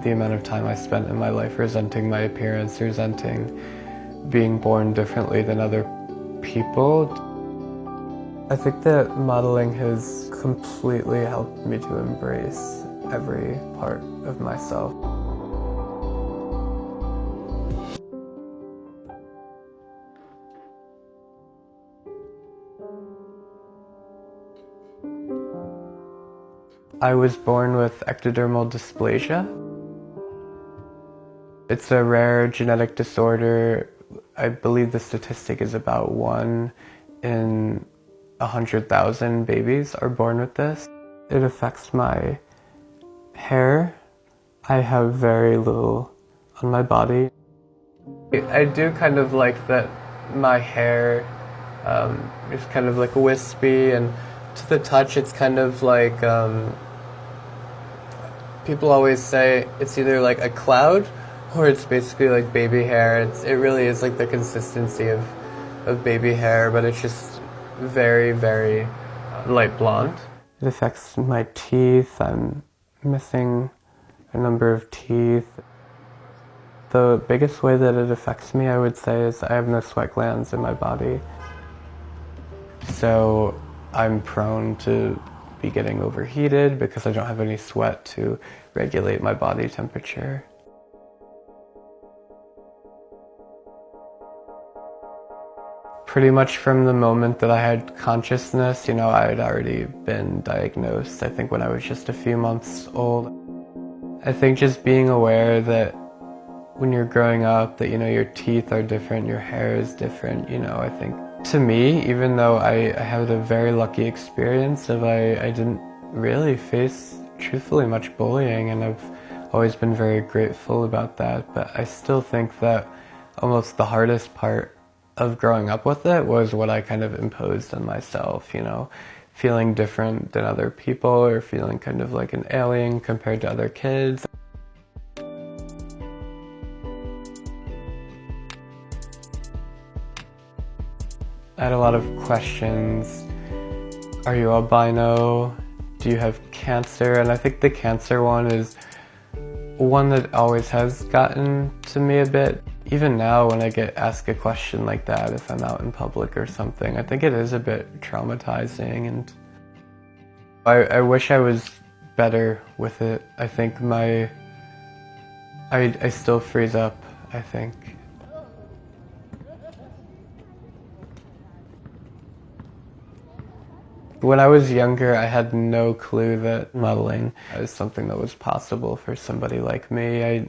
the amount of time I spent in my life resenting my appearance, resenting being born differently than other people. I think that modeling has completely helped me to embrace every part of myself. I was born with ectodermal dysplasia. It's a rare genetic disorder. I believe the statistic is about 1 in 100,000 babies are born with this. It affects my hair. I have very little on my body. I do kind of like that my hair is kind of like wispy, and to the touch it's kind of like people always say it's either like a cloud or it's basically like baby hair. It really is like the consistency of baby hair, but it's just very, very light blonde. It affects my teeth. I'm missing a number of teeth. The biggest way that it affects me, I would say, is I have no sweat glands in my body. So I'm prone to be getting overheated because I don't have any sweat to regulate my body temperature. Pretty much from the moment that I had consciousness, I had already been diagnosed, I think when I was just a few months old. I think just being aware that when you're growing up, that your teeth are different, your hair is different, I think to me, even though I had a very lucky experience I didn't really face, truthfully, much bullying, and I've always been very grateful about that, but I still think that almost the hardest part of growing up with it was what I kind of imposed on myself, feeling different than other people or feeling kind of like an alien compared to other kids. I had a lot of questions. Are you albino? Do you have cancer? And I think the cancer one is one that always has gotten to me a bit. Even now when I get asked a question like that, if I'm out in public or something, I think it is a bit traumatizing, and I wish I was better with it. I think I still freeze up, I think. When I was younger, I had no clue that modeling is something that was possible for somebody like me. I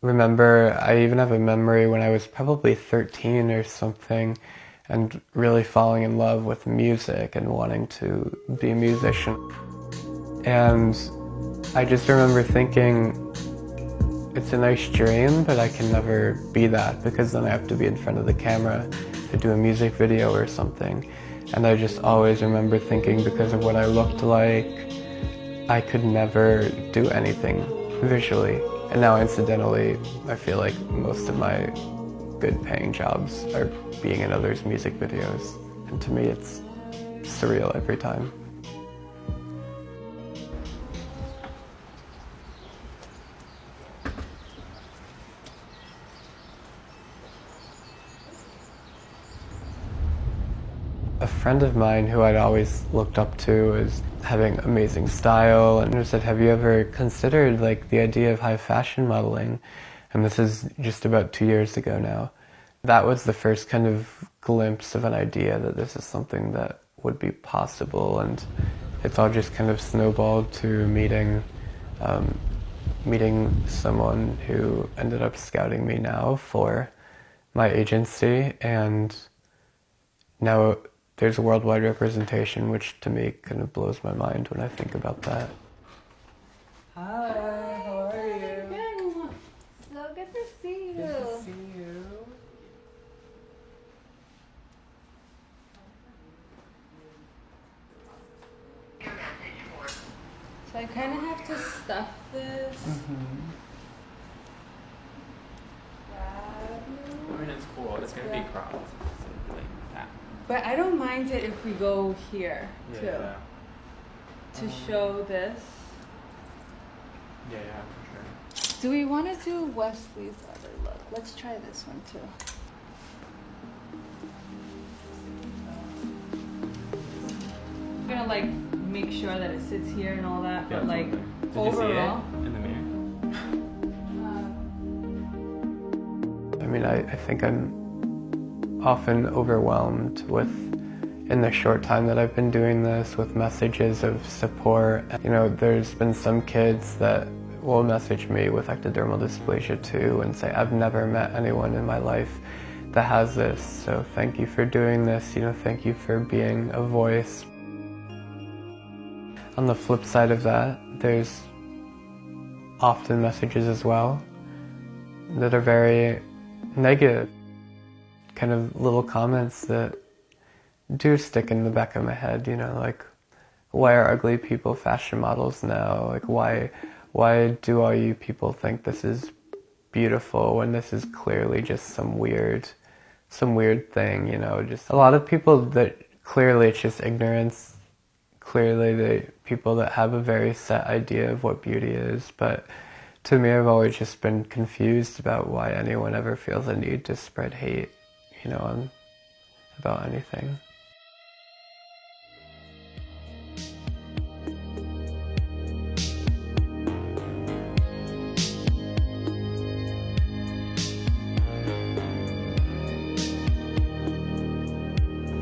remember, I even have a memory when I was probably 13 or something, and really falling in love with music and wanting to be a musician. And I just remember thinking, it's a nice dream, but I can never be that because then I have to be in front of the camera to do a music video or something. And I just always remember thinking, because of what I looked like, I could never do anything visually. And now, incidentally, I feel like most of my good paying jobs are being in others' music videos. And to me, it's surreal every time. A friend of mine who I'd always looked up to as having amazing style, and said, have you ever considered the idea of high fashion modeling? And this is just about 2 years ago now. That was the first kind of glimpse of an idea that this is something that would be possible, and it's all just kind of snowballed to meeting someone who ended up scouting me now for my agency, and now there's a worldwide representation, which to me kind of blows my mind when I think about that. Hi, how are you? Good. So good to see you. Good to see you. So I kind of have to stuff this. I mean, it's cool. It's going to be cropped. So like that. But I don't mind it if we go here, too. Yeah. To show this. Yeah, for sure. Do we want to do Wesley's other look? Let's try this one too. I'm gonna like make sure that it sits here and all that, Yeah, but like did overall. you see it in the mirror? I mean, I think I'm often overwhelmed with, in the short time that I've been doing this, with messages of support. You know, there's been some kids that will message me with ectodermal dysplasia too and say, I've never met anyone in my life that has this, so thank you for doing this, you know, thank you for being a voice. On the flip side of that, there's often messages as well that are very negative, kind of little comments that do stick in the back of my head, you know, like, why are ugly people fashion models now? Like, why do all you people think this is beautiful when this is clearly just some weird thing, you know? Just a lot of people that clearly it's just ignorance. Clearly the people that have a very set idea of what beauty is, but to me I've always just been confused about why anyone ever feels a need to spread hate, you know, about anything.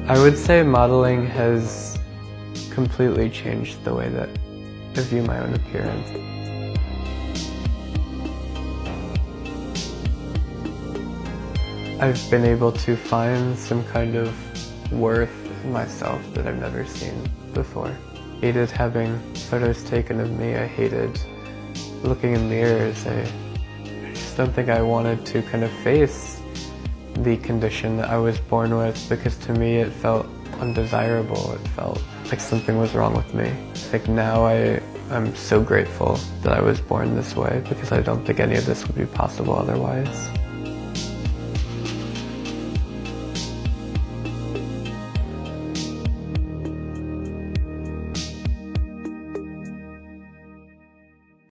I would say modeling has completely changed the way that I view my own appearance. I've been able to find some kind of worth in myself that I've never seen before. I hated having photos taken of me. I hated looking in mirrors. I just don't think I wanted to kind of face the condition that I was born with, because to me it felt undesirable. It felt like something was wrong with me. I think now I'm so grateful that I was born this way, because I don't think any of this would be possible otherwise.